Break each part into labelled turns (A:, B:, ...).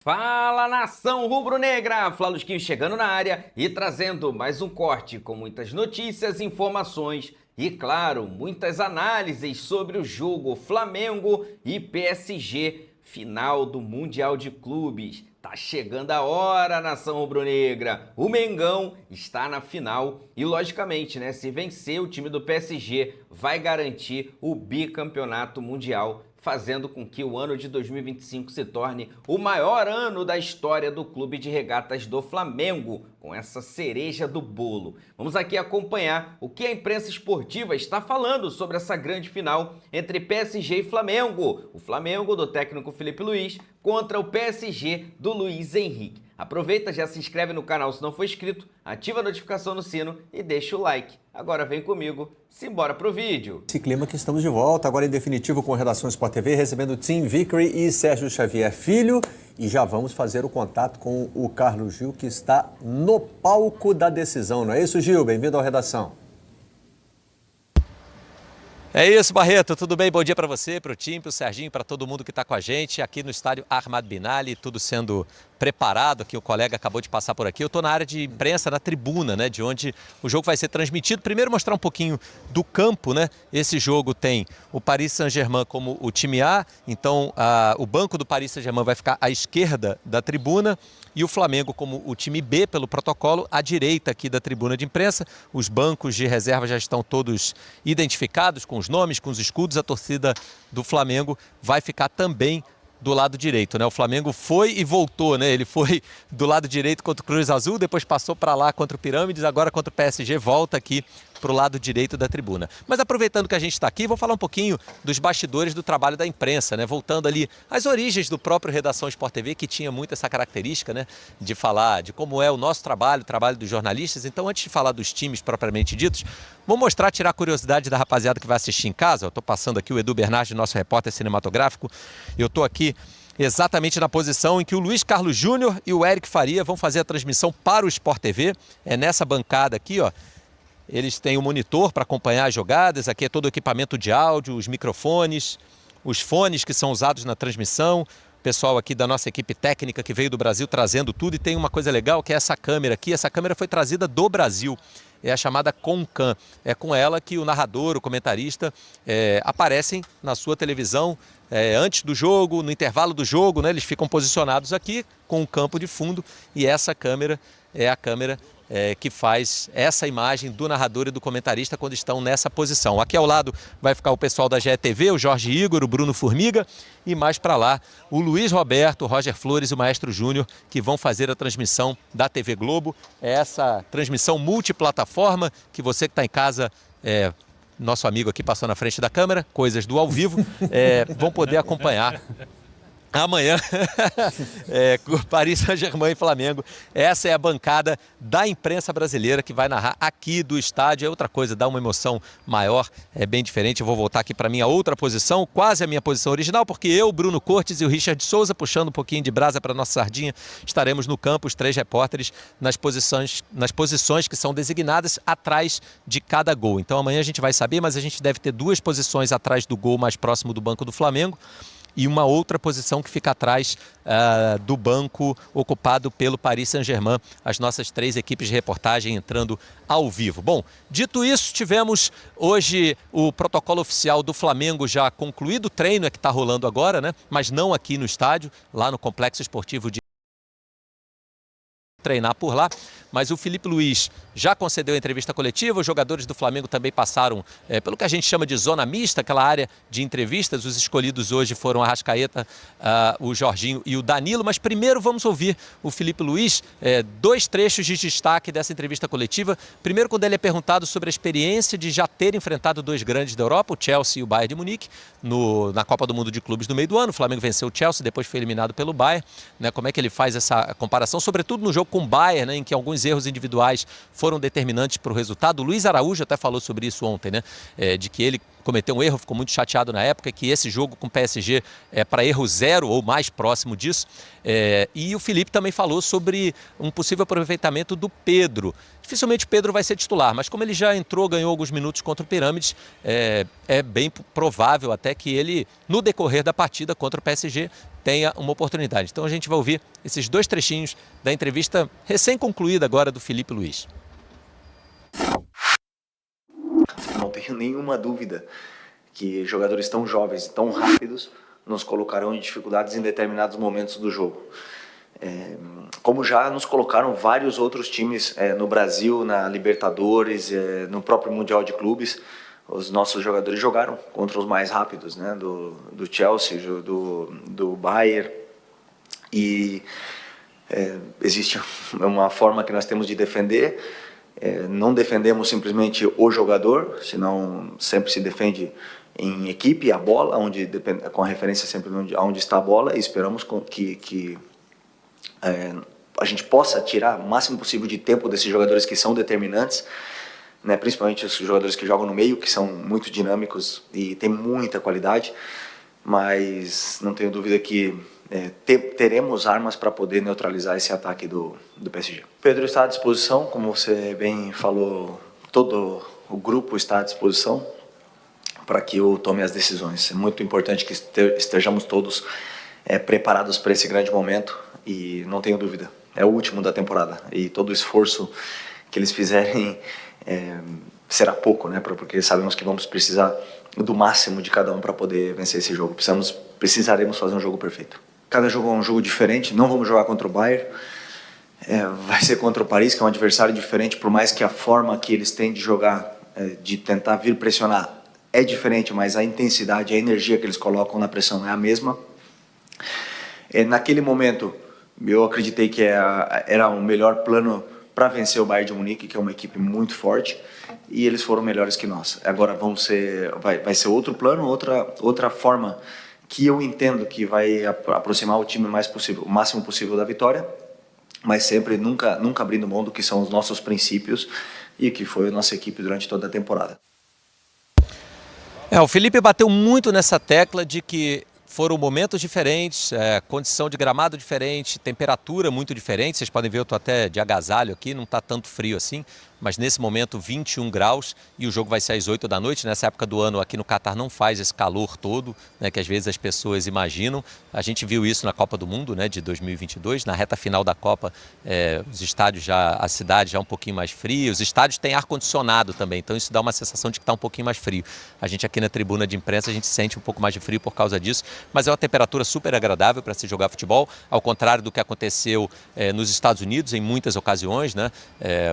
A: Fala, nação rubro-negra! Flalusquinho chegando na área e trazendo mais um corte com muitas notícias, informações e, claro, muitas análises sobre o jogo Flamengo e PSG, final do Mundial de Clubes. Tá chegando a hora, nação rubro-negra. O Mengão está na final e, logicamente, né, se vencer o time do PSG, vai garantir o bicampeonato mundial, fazendo com que o ano de 2025 se torne o maior ano da história do Clube de Regatas do Flamengo, com essa cereja do bolo. Vamos aqui acompanhar o que a imprensa esportiva está falando sobre essa grande final entre PSG e Flamengo. O Flamengo do técnico Filipe Luís contra o PSG do Luiz Henrique. Aproveita, já se inscreve no canal se não for inscrito, ativa a notificação no sino e deixa o like. Agora vem comigo, simbora pro vídeo.
B: Esse clima que estamos de volta, agora em definitivo com Redação Sport TV, recebendo Tim Vickery e Sérgio Xavier Filho. E já vamos fazer o contato com o Carlos Gil, que está no palco da decisão. Não é isso, Gil? Bem-vindo ao Redação.
C: É isso, Barreto. Tudo bem? Bom dia para você, para o time, para o Serginho, para todo mundo que está com a gente aqui no estádio Ahmad Bin Ali, tudo sendo preparado, que o colega acabou de passar por aqui. Eu estou na área de imprensa, na tribuna, né, de onde o jogo vai ser transmitido. Primeiro mostrar um pouquinho do campo, né? Esse jogo tem o Paris Saint-Germain como o time A, então o banco do Paris Saint-Germain vai ficar à esquerda da tribuna e o Flamengo como o time B, pelo protocolo, à direita aqui da tribuna de imprensa. Os bancos de reserva já estão todos identificados, com os nomes, com os escudos. A torcida do Flamengo vai ficar também do lado direito, né? O Flamengo foi e voltou, né? Ele foi do lado direito contra o Cruz Azul, depois passou para lá contra o Pirâmides, agora contra o PSG, volta aqui para o lado direito da tribuna. Mas aproveitando que a gente está aqui, vou falar um pouquinho dos bastidores do trabalho da imprensa, né? Voltando ali às origens do próprio Redação Sport TV, que tinha muito essa característica, né? De falar de como é o nosso trabalho, o trabalho dos jornalistas. Então, antes de falar dos times propriamente ditos, vou mostrar, tirar a curiosidade da rapaziada que vai assistir em casa. Eu estou passando aqui o Edu Bernardi, nosso repórter cinematográfico. Eu estou aqui exatamente na posição em que o Luiz Carlos Júnior e o Eric Faria vão fazer a transmissão para o Sport TV. É nessa bancada aqui, ó. Eles têm o monitor para acompanhar as jogadas, aqui é todo o equipamento de áudio, os microfones, os fones que são usados na transmissão, o pessoal aqui da nossa equipe técnica que veio do Brasil trazendo tudo. E tem uma coisa legal que é essa câmera aqui, essa câmera foi trazida do Brasil, é a chamada Concam. É com ela que o narrador, o comentarista aparecem na sua televisão antes do jogo, no intervalo do jogo, né? Eles ficam posicionados aqui com o campo de fundo e essa câmera é a câmera que faz essa imagem do narrador e do comentarista quando estão nessa posição. Aqui ao lado vai ficar o pessoal da GETV, o Jorge Igor, o Bruno Formiga, e mais para lá o Luiz Roberto, o Roger Flores e o Maestro Júnior, que vão fazer a transmissão da TV Globo. É essa transmissão multiplataforma que você que está em casa, nosso amigo aqui passou na frente da câmera, coisas do ao vivo, vão poder acompanhar amanhã, Paris Saint-Germain e Flamengo. Essa é a bancada da imprensa brasileira que vai narrar aqui do estádio. É outra coisa, dá uma emoção maior, é bem diferente. Eu vou voltar aqui para a minha outra posição, quase a minha posição original, porque eu, Bruno Cortes e o Richard Souza, puxando um pouquinho de brasa para a nossa sardinha, estaremos no campo, os três repórteres, nas posições que são designadas atrás de cada gol. Então amanhã a gente vai saber, mas a gente deve ter duas posições atrás do gol mais próximo do banco do Flamengo e uma outra posição que fica atrás do banco ocupado pelo Paris Saint-Germain, as nossas três equipes de reportagem entrando ao vivo. Bom, dito isso, tivemos hoje o protocolo oficial do Flamengo já concluído, o treino é que está rolando agora, né? Mas não aqui no estádio, lá no Complexo Esportivo de treinar por lá, mas o Filipe Luís já concedeu a entrevista coletiva. Os jogadores do Flamengo também passaram pelo que a gente chama de zona mista, aquela área de entrevistas. Os escolhidos hoje foram a Arrascaeta, o Jorginho e o Danilo, mas primeiro vamos ouvir o Filipe Luís, dois trechos de destaque dessa entrevista coletiva. Primeiro, quando ele é perguntado sobre a experiência de já ter enfrentado dois grandes da Europa, o Chelsea e o Bayern de Munique, na Copa do Mundo de Clubes no meio do ano. O Flamengo venceu o Chelsea, depois foi eliminado pelo Bayern, né? Como é que ele faz essa comparação, sobretudo no jogo com o Bayern, né, em que alguns erros individuais foram determinantes para o resultado. O Luiz Araújo até falou sobre isso ontem, né, de que ele cometeu um erro, ficou muito chateado na época, que esse jogo com o PSG é para erro zero ou mais próximo disso. E o Filipe também falou sobre um possível aproveitamento do Pedro. Dificilmente o Pedro vai ser titular, mas como ele já entrou, ganhou alguns minutos contra o Pirâmides, é bem provável até que ele, no decorrer da partida contra o PSG, tenha uma oportunidade. Então a gente vai ouvir esses 2 trechinhos da entrevista recém-concluída agora do Felipe Luiz.
D: Não tenho nenhuma dúvida que jogadores tão jovens e tão rápidos nos colocarão em dificuldades em determinados momentos do jogo. Como já nos colocaram vários outros times no Brasil, na Libertadores, no próprio Mundial de Clubes, os nossos jogadores jogaram contra os mais rápidos, né, do Chelsea, do Bayern, e existe uma forma que nós temos de defender. Não defendemos simplesmente o jogador, senão sempre se defende em equipe, a bola, com a referência sempre onde está a bola, e esperamos que a gente possa tirar o máximo possível de tempo desses jogadores que são determinantes, né, principalmente os jogadores que jogam no meio, que são muito dinâmicos e têm muita qualidade, mas não tenho dúvida que teremos armas para poder neutralizar esse ataque do PSG. Pedro está à disposição, como você bem falou, todo o grupo está à disposição para que eu tome as decisões. É muito importante que estejamos todos preparados para esse grande momento, e não tenho dúvida, é o último da temporada, e todo o esforço que eles fizerem será pouco, né? Porque sabemos que vamos precisar do máximo de cada um para poder vencer esse jogo. Precisaremos fazer um jogo perfeito. Cada jogo é um jogo diferente, não vamos jogar contra o Bayern, vai ser contra o Paris, que é um adversário diferente, por mais que a forma que eles têm de jogar, de tentar vir pressionar, é diferente, mas a intensidade, a energia que eles colocam na pressão é a mesma. Naquele momento, eu acreditei que era o melhor plano para vencer o Bayern de Munique, que é uma equipe muito forte, e eles foram melhores que nós. Agora vai ser outro plano, outra forma que eu entendo que vai aproximar o time o máximo possível da vitória, mas sempre nunca abrindo mão do que são os nossos princípios e que foi a nossa equipe durante toda a temporada.
C: O Felipe bateu muito nessa tecla de que foram momentos diferentes, condição de gramado diferente, temperatura muito diferente. Vocês podem ver, eu estou até de agasalho aqui, não está tanto frio assim, mas nesse momento 21 graus e o jogo vai ser às 8 da noite. Nessa época do ano aqui no Catar não faz esse calor todo, né, que às vezes as pessoas imaginam. A gente viu isso na Copa do Mundo, né, de 2022, na reta final da Copa, os estádios a cidade já um pouquinho mais fria, os estádios têm ar-condicionado também, então isso dá uma sensação de que está um pouquinho mais frio. A gente aqui na tribuna de imprensa, a gente sente um pouco mais de frio por causa disso, mas é uma temperatura super agradável para se jogar futebol, ao contrário do que aconteceu nos Estados Unidos em muitas ocasiões, né?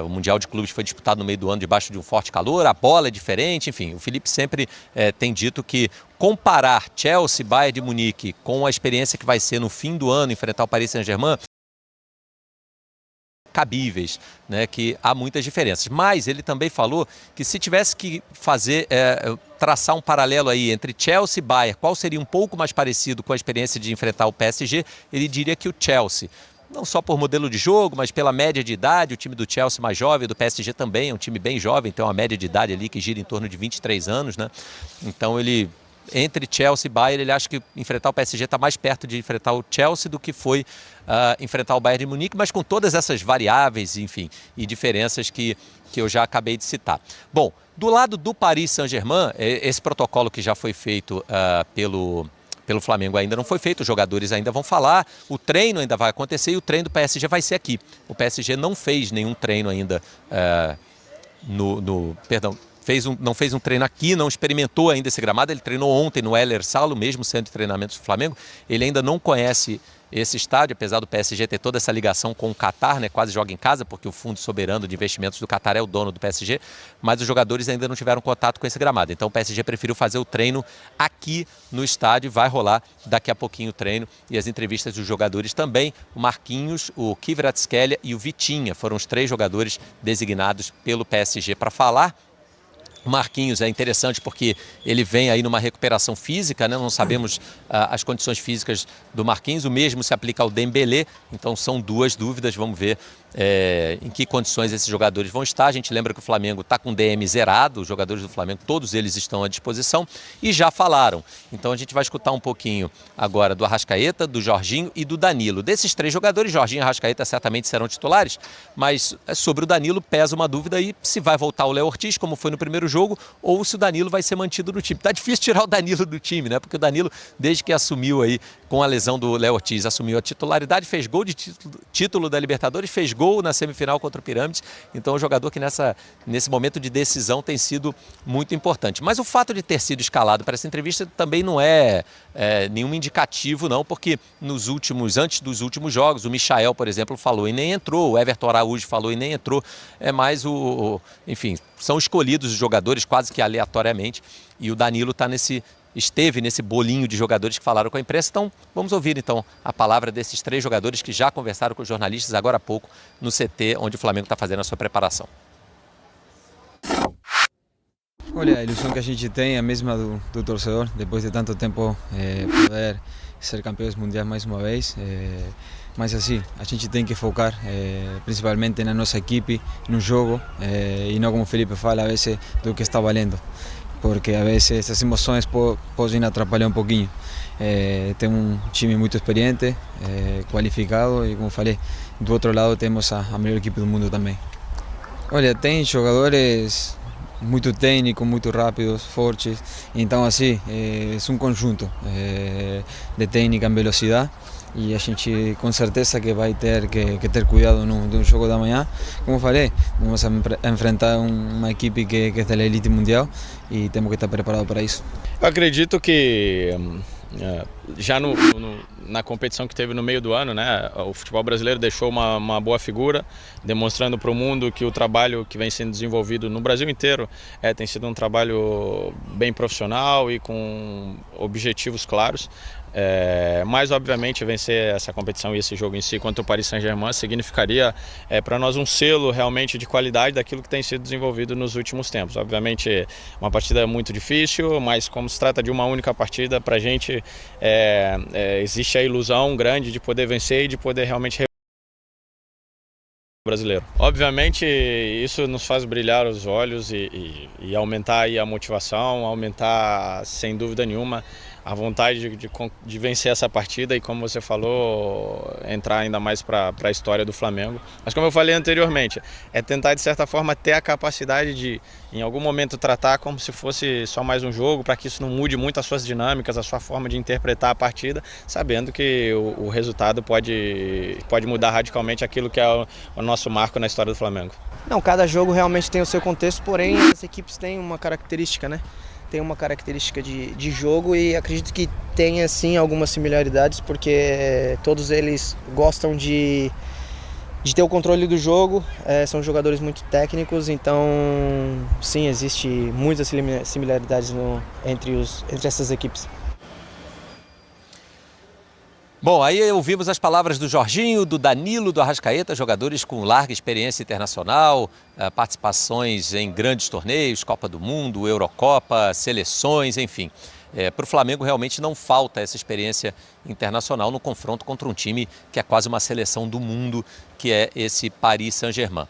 C: O Mundial de Clubes foi disputado no meio do ano debaixo de um forte calor, a bola é diferente, enfim, o Felipe sempre tem dito que comparar Chelsea, Bayern de Munique com a experiência que vai ser no fim do ano enfrentar o Paris Saint-Germain, cabíveis, né, que há muitas diferenças. Mas ele também falou que se tivesse que traçar um paralelo aí entre Chelsea e Bayern, qual seria um pouco mais parecido com a experiência de enfrentar o PSG, ele diria que o Chelsea. Não só por modelo de jogo, mas pela média de idade. O time do Chelsea mais jovem, do PSG também é um time bem jovem, tem uma média de idade ali que gira em torno de 23 anos, né? Então ele, entre Chelsea e Bayern, ele acha que enfrentar o PSG está mais perto de enfrentar o Chelsea do que foi enfrentar o Bayern de Munique, mas com todas essas variáveis, enfim, e diferenças que eu já acabei de citar. Bom, do lado do Paris Saint-Germain, esse protocolo que já foi feito pelo Flamengo ainda não foi feito, os jogadores ainda vão falar, o treino ainda vai acontecer e o treino do PSG vai ser aqui. O PSG não fez nenhum treino ainda não fez um treino aqui, não experimentou ainda esse gramado, ele treinou ontem no El Salo, mesmo sendo de treinamento do Flamengo, ele ainda não conhece esse estádio, apesar do PSG ter toda essa ligação com o Catar, né, quase joga em casa, porque o Fundo Soberano de Investimentos do Catar é o dono do PSG, mas os jogadores ainda não tiveram contato com esse gramado. Então o PSG preferiu fazer o treino aqui no estádio, vai rolar daqui a pouquinho o treino e as entrevistas dos jogadores também. O Marquinhos, o Kvaratskhelia e o Vitinha foram os 3 jogadores designados pelo PSG para falar. O Marquinhos é interessante porque ele vem aí numa recuperação física, né? Não sabemos as condições físicas do Marquinhos, o mesmo se aplica ao Dembélé, então são 2 dúvidas, vamos ver em que condições esses jogadores vão estar. A gente lembra que o Flamengo está com DM zerado, os jogadores do Flamengo, todos eles estão à disposição e já falaram. Então a gente vai escutar um pouquinho agora do Arrascaeta, do Jorginho e do Danilo. Desses 3 jogadores, Jorginho e Arrascaeta certamente serão titulares, mas sobre o Danilo pesa uma dúvida aí se vai voltar o Léo Ortiz, como foi no primeiro jogo, jogo ou se o Danilo vai ser mantido no time. Tá difícil tirar o Danilo do time, né? Porque o Danilo, desde que assumiu aí com a lesão do Léo Ortiz, assumiu a titularidade, fez gol de título da Libertadores, fez gol na semifinal contra o Pirâmides. Então, é um jogador que nesse momento de decisão tem sido muito importante. Mas o fato de ter sido escalado para essa entrevista também não é nenhum indicativo, não, porque antes dos últimos jogos, o Michael, por exemplo, falou e nem entrou, o Everton Araújo falou e nem entrou. É mais enfim, são escolhidos os jogadores quase que aleatoriamente e o Danilo esteve nesse bolinho de jogadores que falaram com a imprensa. Então, vamos ouvir então a palavra desses 3 jogadores que já conversaram com os jornalistas agora há pouco no CT, onde o Flamengo está fazendo a sua preparação.
E: Olha, a ilusão que a gente tem é a mesma do torcedor, depois de tanto tempo poder ser campeões mundiais mais uma vez. Mas assim, a gente tem que focar principalmente na nossa equipe, no jogo, e não como o Felipe fala, a vezes do que está valendo. Porque a vezes essas emoções podem atrapalhar um pouquinho. Tem um time muito experiente, qualificado e, como falei, do outro lado temos a melhor equipe do mundo também. Olha, tem jogadores muito técnicos, muito rápidos, fortes, então assim, é um conjunto de técnica em velocidade. E a gente com certeza que vai ter que ter cuidado no jogo da manhã. Como falei, vamos enfrentar uma equipe que é da elite mundial e temos que estar preparados para isso.
F: Eu acredito que já na competição que teve no meio do ano, né, o futebol brasileiro deixou uma boa figura, demonstrando para o mundo que o trabalho que vem sendo desenvolvido no Brasil inteiro tem sido um trabalho bem profissional e com objetivos claros. Mas obviamente vencer essa competição e esse jogo em si contra o Paris Saint-Germain significaria para nós um selo realmente de qualidade daquilo que tem sido desenvolvido nos últimos tempos. Obviamente uma partida muito difícil, mas como se trata de uma única partida, para a gente existe a ilusão grande de poder vencer e de poder realmente brasileiro. Obviamente isso nos faz brilhar os olhos e aumentar aí a motivação, aumentar sem dúvida nenhuma a vontade de vencer essa partida e, como você falou, entrar ainda mais para a história do Flamengo. Mas, como eu falei anteriormente, tentar de certa forma ter a capacidade de em algum momento tratar como se fosse só mais um jogo, para que isso não mude muito as suas dinâmicas, a sua forma de interpretar a partida, sabendo que o resultado pode mudar radicalmente aquilo que é o nosso marco na história do Flamengo.
G: Não, cada jogo realmente tem o seu contexto, porém as equipes têm uma característica, né? Tem uma característica de jogo e acredito que tenha sim algumas similaridades, porque todos eles gostam de ter o controle do jogo, são jogadores muito técnicos, então sim, existe muitas similaridades entre essas equipes.
C: Bom, aí ouvimos as palavras do Jorginho, do Danilo, do Arrascaeta, jogadores com larga experiência internacional, participações em grandes torneios, Copa do Mundo, Eurocopa, seleções, enfim. Para o Flamengo realmente não falta essa experiência internacional no confronto contra um time que é quase uma seleção do mundo, que é esse Paris Saint-Germain.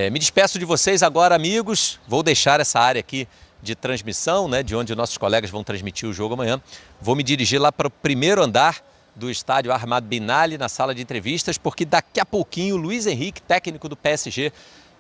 C: Me despeço de vocês agora, amigos. Vou deixar essa área aqui de transmissão, né, de onde nossos colegas vão transmitir o jogo amanhã. Vou me dirigir lá para o primeiro andar do estádio Ahmad Bin Ali, na sala de entrevistas, porque daqui a pouquinho o Luiz Henrique, técnico do PSG,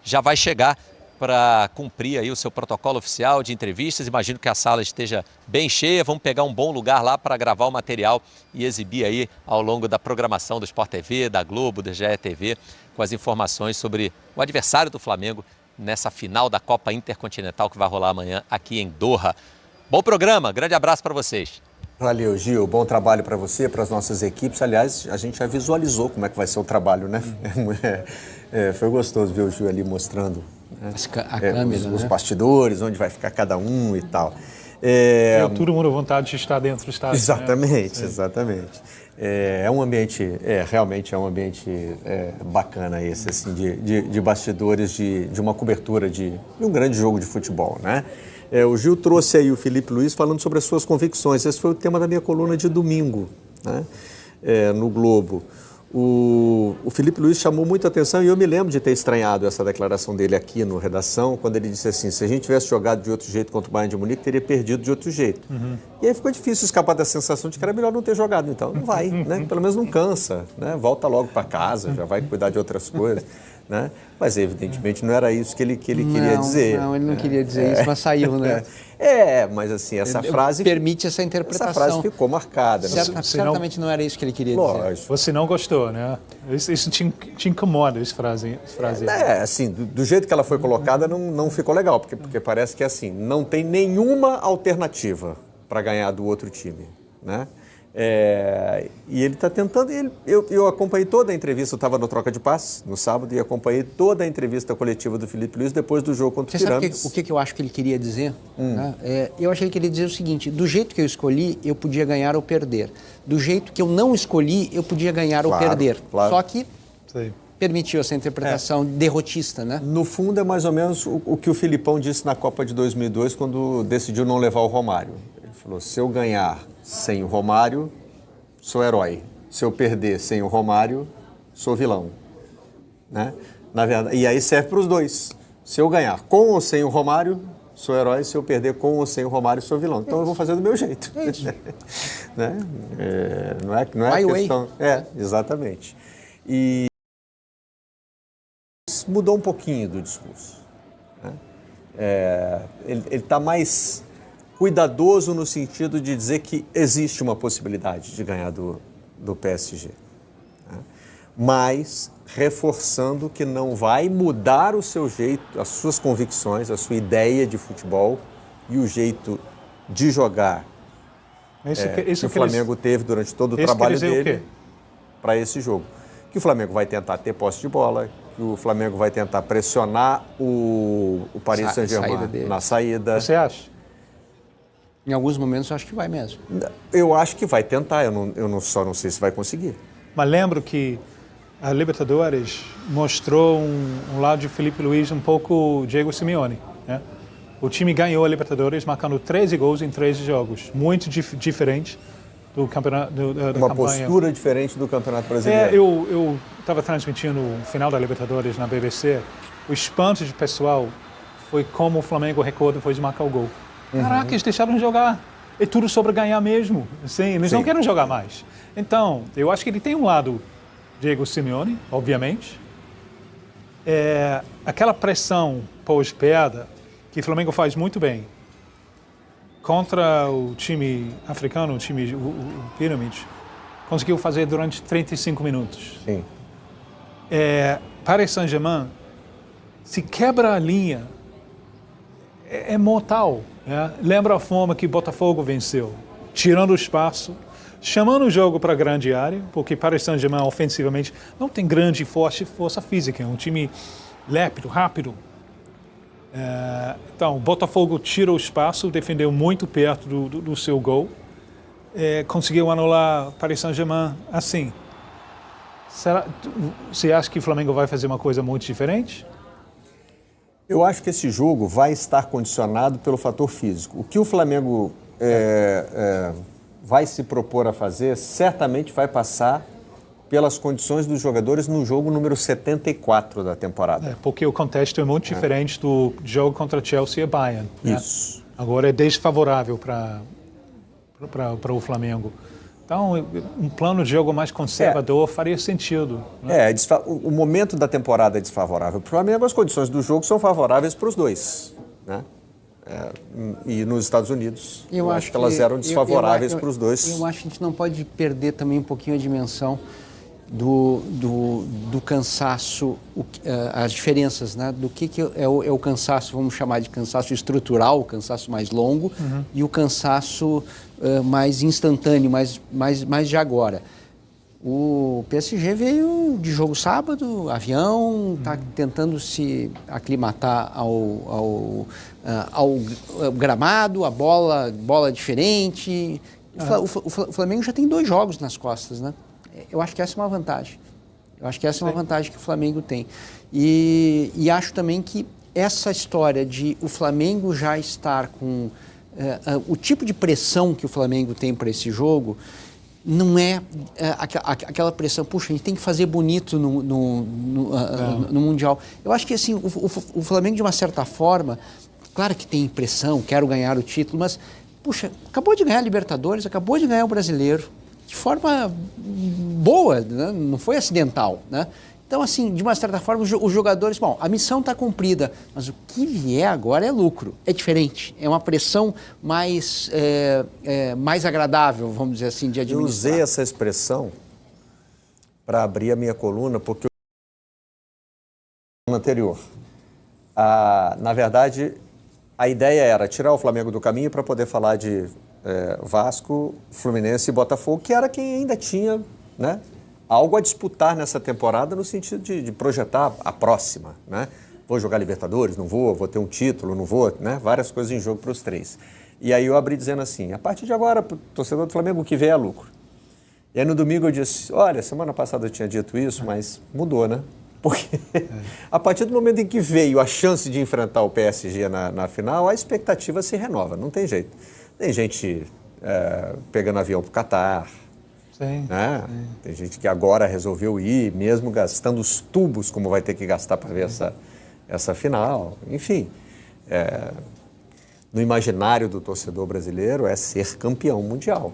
C: já vai chegar para cumprir aí o seu protocolo oficial de entrevistas. Imagino que a sala esteja bem cheia, vamos pegar um bom lugar lá para gravar o material e exibir aí ao longo da programação do Sport TV, da Globo, da GE TV, com as informações sobre o adversário do Flamengo nessa final da Copa Intercontinental que vai rolar amanhã aqui em Doha. Bom programa, grande abraço para vocês.
B: Valeu, Gil. Bom trabalho para você, para as nossas equipes. Aliás, a gente já visualizou como é que vai ser o trabalho, né? Foi gostoso ver o Gil ali mostrando os bastidores, onde vai ficar cada um e tal.
H: Todo mundo à vontade de estar dentro do estádio.
B: Exatamente, né? Exatamente. É um ambiente, realmente é um ambiente bacana esse, assim, de bastidores, de uma cobertura de um grande jogo de futebol, né? O Gil trouxe aí o Felipe Luiz falando sobre as suas convicções. Esse foi o tema da minha coluna de domingo, né? No Globo. O Felipe Luiz chamou muita atenção e eu me lembro de ter estranhado essa declaração dele aqui no Redação, quando ele disse assim, se a gente tivesse jogado de outro jeito contra o Bayern de Munique, teria perdido de outro jeito. Uhum. E aí ficou difícil escapar da sensação de que era melhor não ter jogado, então não vai, né? Pelo menos não cansa, né? Volta logo para casa, já vai cuidar de outras coisas. né? Mas evidentemente não era isso que ele queria dizer.
I: Não, ele não queria dizer isso, mas saiu, né?
B: Mas assim, essa frase...
I: Permite essa interpretação.
B: Essa frase ficou marcada. Né?
I: Certamente não era isso que ele queria dizer.
H: Você não gostou, né? Isso te incomoda, essa frase.
B: Assim, do jeito que ela foi colocada, não ficou legal, porque parece que assim, não tem nenhuma alternativa para ganhar do outro time, né? E ele está tentando. Eu acompanhei toda a entrevista, eu estava no Troca de Passes no sábado e acompanhei toda a entrevista coletiva do Filipe Luís depois do jogo contra o Pirâmides.
I: Sabe o que eu acho que ele queria dizer? Né? Eu achei que ele queria dizer o seguinte: do jeito que eu escolhi, eu podia ganhar ou perder. Do jeito que eu não escolhi, eu podia ganhar ou perder.
B: Claro.
I: Só que permitiu essa interpretação derrotista, né?
B: No fundo, é mais ou menos o que o Filipão disse na Copa de 2002, quando decidiu não levar o Romário. Ele falou: se eu ganhar sem o Romário, sou herói. Se eu perder sem o Romário, sou vilão. Né? Na verdade, e aí serve para os dois. Se eu ganhar com ou sem o Romário, sou herói. Se eu perder com ou sem o Romário, sou vilão. Então eu vou fazer do meu jeito. Né? Não é questão... exatamente. E mudou um pouquinho do discurso. Né? Ele está mais cuidadoso no sentido de dizer que existe uma possibilidade de ganhar do PSG. Né? Mas reforçando que não vai mudar o seu jeito, as suas convicções, a sua ideia de futebol e o jeito de jogar que o Flamengo teve durante todo o trabalho dele para esse jogo. Que o Flamengo vai tentar ter posse de bola, que o Flamengo vai tentar pressionar o Paris Saint-Germain na saída.
H: Você acha?
I: Em alguns momentos eu acho que vai mesmo.
B: Eu acho que vai tentar, eu só não sei se vai conseguir.
H: Mas lembro que a Libertadores mostrou um lado de Filipe Luís um pouco Diego Simeone. Né? O time ganhou a Libertadores marcando 13 gols em 13 jogos. Muito diferente do campeonato.
B: Uma postura diferente do Campeonato Brasileiro.
H: Eu estava transmitindo o final da Libertadores na BBC. O espanto de pessoal foi como o Flamengo recuou depois de marcar o gol. Caraca, eles deixaram de jogar. É tudo sobre ganhar mesmo. Assim, eles não querem jogar mais. Então, eu acho que ele tem um lado Diego Simeone, obviamente. Aquela pressão pós-perda que o Flamengo faz muito bem contra o time africano, o Pirâmides, conseguiu fazer durante 35 minutos.
B: Sim.
H: Paris Saint-Germain, se quebra a linha, é mortal. Né? Lembra a forma que Botafogo venceu, tirando o espaço, chamando o jogo para a grande área, porque Paris Saint-Germain ofensivamente não tem grande força física, é um time lépido, rápido. Então, Botafogo tira o espaço, defendeu muito perto do seu gol, conseguiu anular Paris Saint-Germain assim. Você acha que o Flamengo vai fazer uma coisa muito diferente?
B: Eu acho que esse jogo vai estar condicionado pelo fator físico. O que o Flamengo vai se propor a fazer, certamente vai passar pelas condições dos jogadores no jogo número 74 da temporada.
H: Porque o contexto é muito diferente do jogo contra Chelsea e Bayern.
B: Isso.
H: Né? Agora é desfavorável para o Flamengo. Então, um plano de jogo mais conservador faria sentido. Né?
B: O momento da temporada é desfavorável para o Flamengo, as condições do jogo são favoráveis para os dois. Né? E nos Estados Unidos, eu acho que elas eram desfavoráveis para os dois.
I: Eu acho que a gente não pode perder também um pouquinho a dimensão do cansaço, as diferenças, né? Do que é o cansaço, vamos chamar de cansaço estrutural, o cansaço mais longo, e o cansaço mais instantâneo, mais de agora. O PSG veio de jogo sábado, avião, está tentando se aclimatar ao gramado, a bola diferente. O Flamengo já tem 2 jogos nas costas, né? Eu acho que essa é uma vantagem. Eu acho que essa é uma vantagem que o Flamengo tem. E acho também que essa história de o Flamengo já estar com o tipo de pressão que o Flamengo tem para esse jogo não é aquela pressão, puxa, a gente tem que fazer bonito no Mundial. Eu acho que assim, o Flamengo, de uma certa forma, claro que tem pressão, quero ganhar o título, mas, puxa, acabou de ganhar a Libertadores, acabou de ganhar o Brasileiro, de forma boa, né? Não foi acidental, né? Então, assim, de uma certa forma, os jogadores... Bom, a missão está cumprida, mas o que vier agora é lucro. É diferente. É uma pressão mais agradável, vamos dizer assim, de administrar.
B: Eu usei essa expressão para abrir a minha coluna, porque no anterior, na verdade, a ideia era tirar o Flamengo do caminho para poder falar de Vasco, Fluminense e Botafogo, que era quem ainda tinha, né, algo a disputar nessa temporada no sentido de projetar a próxima, né? Vou jogar Libertadores, não vou ter um título, não vou, né? Várias coisas em jogo para os três. E aí eu abri dizendo assim, a partir de agora, pro torcedor do Flamengo, o que vier é lucro. E aí no domingo eu disse, olha, semana passada eu tinha dito isso, mas mudou, né? Porque a partir do momento em que veio a chance de enfrentar o PSG na final, a expectativa se renova, não tem jeito. Tem gente pegando avião para o Catar,
H: Sim,
B: né?
H: sim.
B: Tem gente que agora resolveu ir, mesmo gastando os tubos, como vai ter que gastar para ver essa final. Enfim, no imaginário do torcedor brasileiro é ser campeão mundial.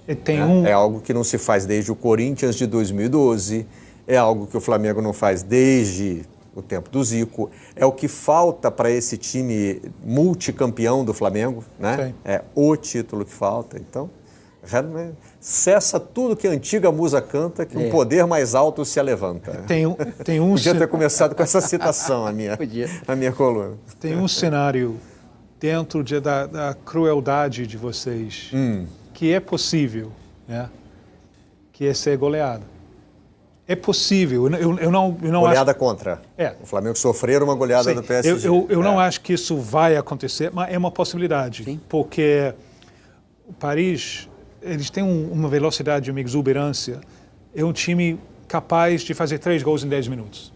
H: E tem
B: É algo que não se faz desde o Corinthians de 2012, é algo que o Flamengo não faz desde o tempo do Zico, é o que falta para esse time multicampeão do Flamengo, né?
H: Sim.
B: É o título que falta. Então, cessa tudo que a antiga musa canta, que um poder mais alto se alevanta.
H: Tem um
B: Podia ter começado com essa citação a minha coluna.
H: Tem um cenário dentro da crueldade de vocês que é possível, né? Que é ser goleado. É possível. Eu não
B: Goleada
H: acho...
B: contra. O Flamengo sofrer uma goleada do PSG.
H: Eu não acho que isso vai acontecer, mas é uma possibilidade.
I: Sim.
H: Porque o Paris, eles têm uma velocidade, uma exuberância. É um time capaz de fazer 3 gols em 10 minutos.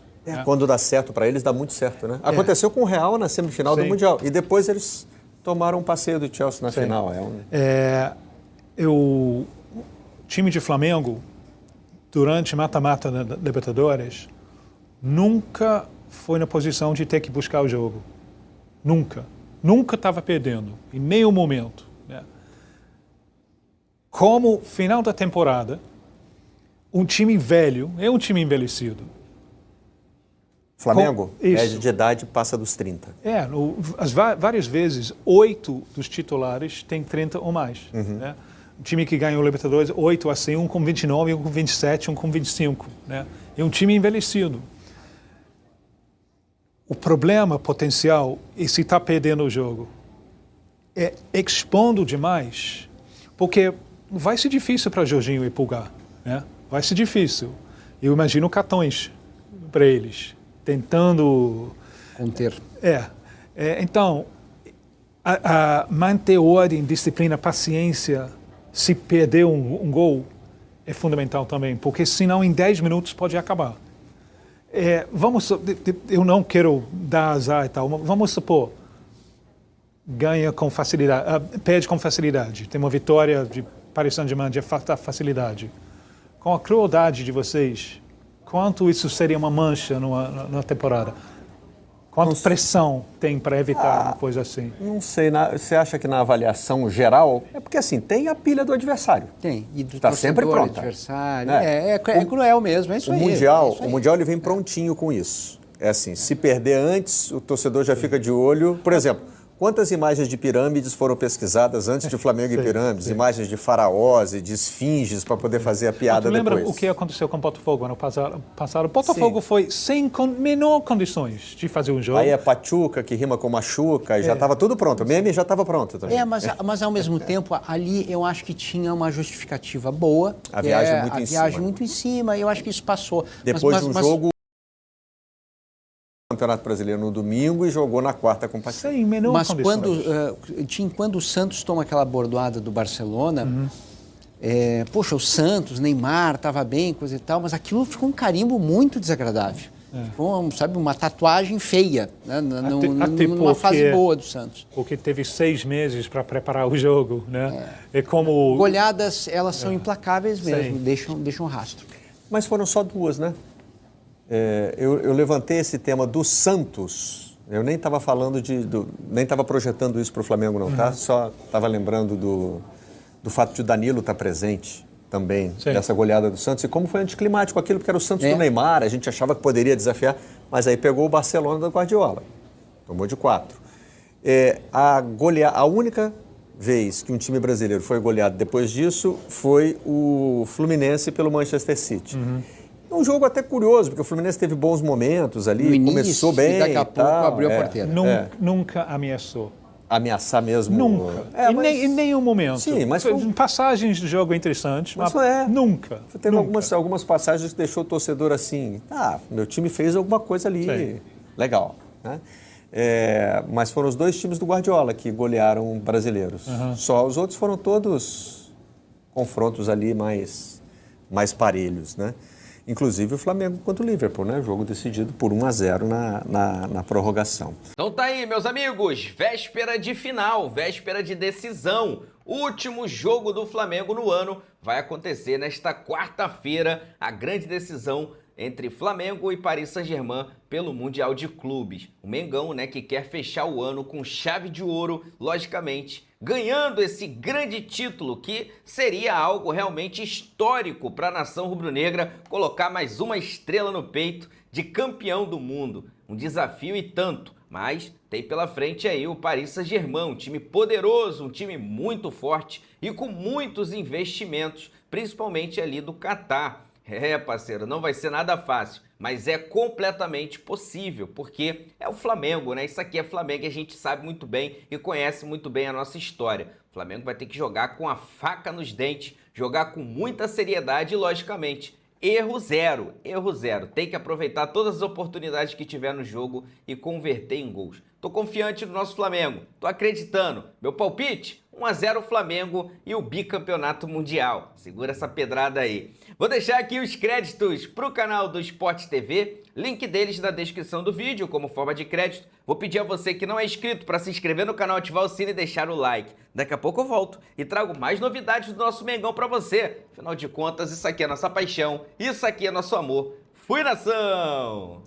B: Quando dá certo para eles, dá muito certo, né? Aconteceu com o Real na semifinal do Mundial. E depois eles tomaram um passeio do Chelsea na final.
H: O time de Flamengo, durante mata-mata na Libertadores, nunca foi na posição de ter que buscar o jogo. Nunca. Nunca estava perdendo, em nenhum momento. Né? Como final da temporada, um time velho, é um time envelhecido.
B: Flamengo, média de idade passa dos 30.
H: Várias vezes, 8 dos titulares têm 30 ou mais. Né? Um time que ganha o Libertadores, 8 assim, um com 29, um com 27, um com 25. Né? É um time envelhecido. O problema potencial é se está perdendo o jogo. É expondo demais, porque vai ser difícil para Jorginho e Pulgar. Né? Vai ser difícil. Eu imagino cartões para eles, tentando...
I: Conter.
H: Então, manter ordem, disciplina, paciência, se perder um gol, é fundamental também, porque senão em 10 minutos pode acabar. Eu não quero dar azar e tal, mas vamos supor, ganha com facilidade, perde com facilidade, tem uma vitória de Paris Saint-Germain de facilidade. Com a crueldade de vocês, quanto isso seria uma mancha na temporada? Quanta pressão tem para evitar uma coisa assim?
B: Não sei, você acha que na avaliação geral... É porque assim, tem a pilha do adversário.
I: Tem, e do
B: tá sempre pronta.
I: Adversário. É cruel mesmo, é isso aí.
B: O Mundial ele vem prontinho com isso. É assim, se perder antes, o torcedor já fica de olho. Por exemplo, quantas imagens de pirâmides foram pesquisadas antes de Flamengo e Pirâmides? Imagens de faraós e de esfinges para poder fazer a piada depois.
H: Lembra o que aconteceu com o Botafogo ano passado? O Botafogo foi sem menor condições de fazer um jogo.
B: Aí é Pachuca, que rima com machuca, e já estava tudo pronto. O meme já estava pronto também.
I: Mas ao mesmo tempo, ali eu acho que tinha uma justificativa boa.
B: A viagem muito em cima.
I: A viagem muito em cima, eu acho que isso passou.
B: Depois de um jogo... Campeonato Brasileiro no domingo e jogou na quarta com o Pachuca.
H: Sem menor
I: condição. Quando o Santos toma aquela bordoada do Barcelona, poxa, o Santos, Neymar, estava bem, coisa e tal, mas aquilo ficou um carimbo muito desagradável. Ficou, sabe, uma tatuagem feia, né? Numa fase boa do Santos.
H: Porque teve 6 meses para preparar o jogo, né? Como...
I: Goleadas, elas são implacáveis mesmo, deixam rastro.
B: Mas foram só 2, né? Eu levantei esse tema do Santos. Eu nem estava falando nem estava projetando isso para o Flamengo, não, tá? Só estava lembrando do fato de o Danilo estar presente. também
H: Sim.
B: dessa goleada do Santos, e como foi anticlimático aquilo, porque era o Santos do Neymar, a gente achava que poderia desafiar, mas aí pegou o Barcelona do Guardiola, tomou de 4. A única vez que um time brasileiro foi goleado depois disso foi o Fluminense pelo Manchester City. Um jogo até curioso, porque o Fluminense teve bons momentos ali,
I: No início,
B: começou bem
I: e daqui a pouco abriu a porteira.
H: Nunca ameaçou.
B: Ameaçar mesmo.
H: Nunca. Em nenhum momento.
B: Sim, mas foi...
H: passagens de jogo interessantes, mas nunca.
B: Teve algumas passagens que deixou o torcedor assim, meu time fez alguma coisa ali, sim, legal, né? Mas foram os 2 times do Guardiola que golearam brasileiros. Só os outros foram todos confrontos ali mais parelhos, né? Inclusive o Flamengo contra o Liverpool, né? Jogo decidido por 1-0 na prorrogação.
A: Então tá aí, meus amigos, véspera de final, véspera de decisão. Último jogo do Flamengo no ano vai acontecer nesta quarta-feira, a grande decisão entre Flamengo e Paris Saint-Germain pelo Mundial de Clubes. O Mengão, né, que quer fechar o ano com chave de ouro, logicamente, ganhando esse grande título que seria algo realmente histórico para a nação rubro-negra, colocar mais uma estrela no peito de campeão do mundo. Um desafio e tanto, mas tem pela frente aí o Paris Saint-Germain, um time poderoso, um time muito forte e com muitos investimentos, principalmente ali do Catar. Parceiro, não vai ser nada fácil, mas é completamente possível, porque é o Flamengo, né? Isso aqui é Flamengo e a gente sabe muito bem e conhece muito bem a nossa história. O Flamengo vai ter que jogar com a faca nos dentes, jogar com muita seriedade e, logicamente, erro zero. Tem que aproveitar todas as oportunidades que tiver no jogo e converter em gols. Tô confiante no nosso Flamengo, tô acreditando. Meu palpite? 1-0 Flamengo e o bicampeonato mundial. Segura essa pedrada aí. Vou deixar aqui os créditos para o canal do Sport TV, link deles na descrição do vídeo como forma de crédito. Vou pedir a você que não é inscrito para se inscrever no canal, ativar o sino e deixar o like. Daqui a pouco eu volto e trago mais novidades do nosso Mengão para você. Afinal de contas, isso aqui é nossa paixão, isso aqui é nosso amor. Fui, nação!